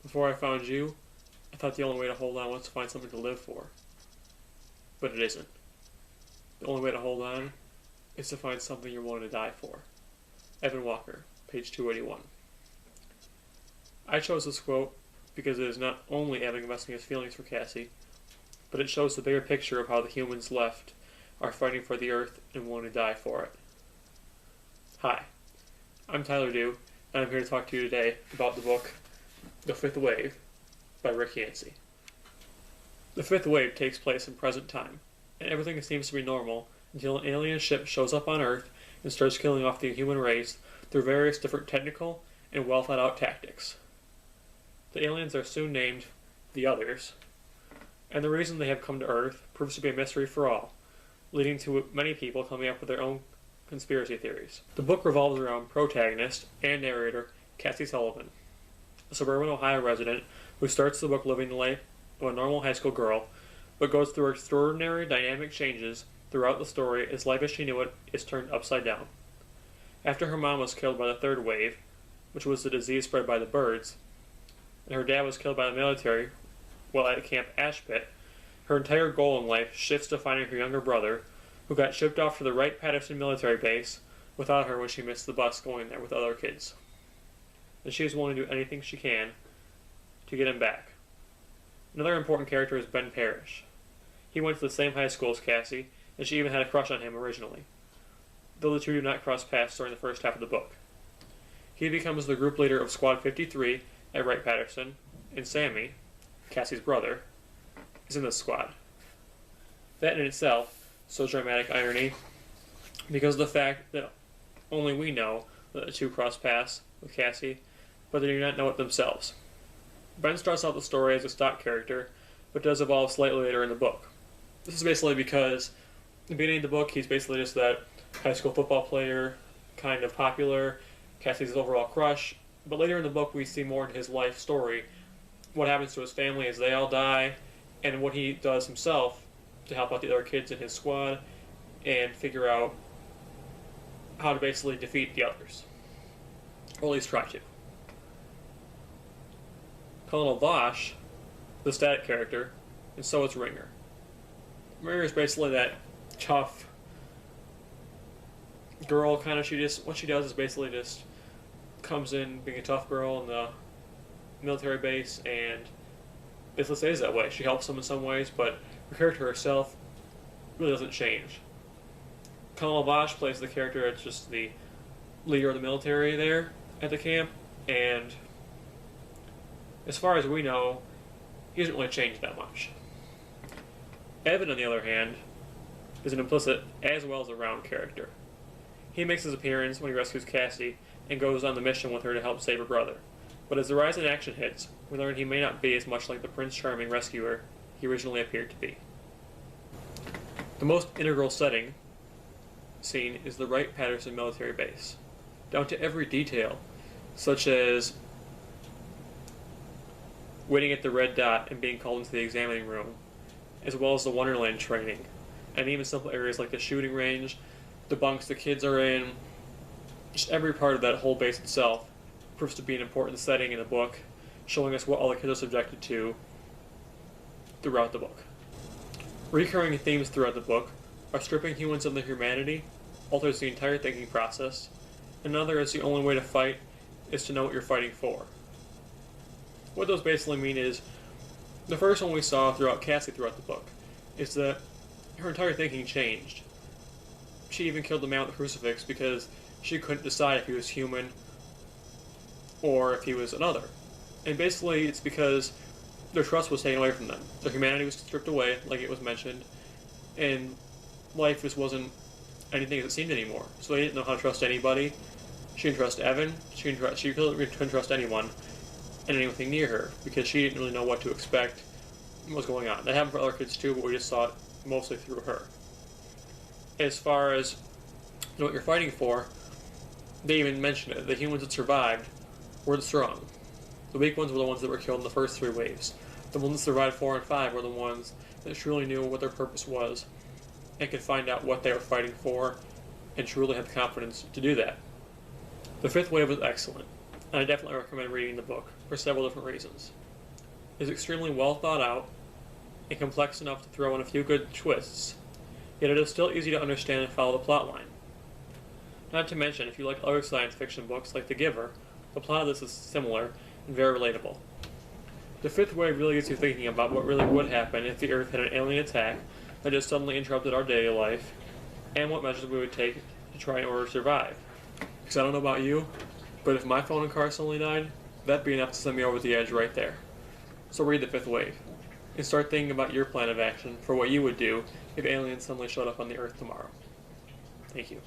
Before I found you, I thought the only way to hold on was to find something to live for. But it isn't. The only way to hold on is to find something you're willing to die for. Evan Walker, page 281. I chose this quote because it is not only Evan expressing his feelings for Cassie, but it shows the bigger picture of how the humans left are fighting for the Earth and willing to die for it. Hi, I'm Tyler Dew, and I'm here to talk to you today about the book The Fifth Wave by Rick Yancey. The Fifth Wave takes place in present time, and everything seems to be normal until an alien ship shows up on Earth and starts killing off the human race through various different technical and well thought out tactics. The aliens are soon named the Others, and the reason they have come to Earth proves to be a mystery for all, leading to many people coming up with their own conspiracy theories. The book revolves around protagonist and narrator Cassie Sullivan, a suburban Ohio resident who starts the book living the life of a normal high school girl, but goes through extraordinary dynamic changes throughout the story as life as she knew it is turned upside down. After her mom was killed by the third wave, which was the disease spread by the birds, and her dad was killed by the military while at Camp Ashpit, her entire goal in life shifts to finding her younger brother, who got shipped off to the Wright-Patterson military base without her when she missed the bus going there with other kids. And she is willing to do anything she can to get him back. Another important character is Ben Parrish. He went to the same high school as Cassie, and she even had a crush on him originally, though the two do not cross paths during the first half of the book. He becomes the group leader of Squad 53 at Wright-Patterson, and Sammy, Cassie's brother, is in this squad. That in itself shows dramatic irony, because of the fact that only we know that the two cross paths with Cassie, but they do not know it themselves. Ben starts out the story as a stock character, but does evolve slightly later in the book. This is basically because in the beginning of the book, he's basically just that high school football player, kind of popular, Cassie's overall crush, but later in the book we see more in his life story, what happens to his family as they all die, and what he does himself to help out the other kids in his squad and figure out how to basically defeat the others. Or at least try to. Colonel Vosh, the static character, and so is Ringer. Ringer is basically that tough girl kind of. What she does is basically just comes in being a tough girl in the military base and basically stays that way. She helps them in some ways, but her character herself really doesn't change. Colonel Vosh plays the character as just the leader of the military there at the camp, and as far as we know, he hasn't really changed that much. Evan, on the other hand, is an implicit as well as a round character. He makes his appearance when he rescues Cassie and goes on the mission with her to help save her brother. But as the rise in action hits, we learn he may not be as much like the Prince Charming rescuer he originally appeared to be. The most integral setting scene is the Wright-Patterson military base, down to every detail, such as waiting at the red dot and being called into the examining room, as well as the Wonderland training, and even simple areas like the shooting range, the bunks the kids are in. Just every part of that whole base itself proves to be an important setting in the book, showing us what all the kids are subjected to throughout the book. Recurring themes throughout the book are stripping humans of their humanity alters the entire thinking process. Another is the only way to fight is to know what you're fighting for. What those basically mean is, the first one we saw throughout Cassie throughout the book is that her entire thinking changed. She even killed the man with the crucifix because she couldn't decide if he was human or if he was another. And basically it's because their trust was taken away from them. Their humanity was stripped away, like it was mentioned, and life just wasn't anything as it seemed anymore. So they didn't know how to trust anybody. She didn't trust Evan. She couldn't trust anyone and anything near her because she didn't really know what to expect and what was going on. That happened for other kids too, but we just saw it mostly through her. As far as know what you're fighting for, they even mentioned it. The humans that survived were the strong. The weak ones were the ones that were killed in the first three waves. The ones that survived 4 and 5 were the ones that truly knew what their purpose was and could find out what they were fighting for and truly had the confidence to do that. The fifth wave was excellent. and I definitely recommend reading the book for several different reasons. It's extremely well thought out and complex enough to throw in a few good twists, yet it is still easy to understand and follow the plotline. Not to mention, if you like other science fiction books like The Giver, the plot of this is similar and very relatable. The Fifth Wave really gets you thinking about what really would happen if the Earth had an alien attack that just suddenly interrupted our daily life, and what measures we would take to try in order to survive. Because I don't know about you, but if my phone and car suddenly died, that'd be enough to send me over the edge right there. So read The Fifth Wave, and start thinking about your plan of action for what you would do if aliens suddenly showed up on the Earth tomorrow. Thank you.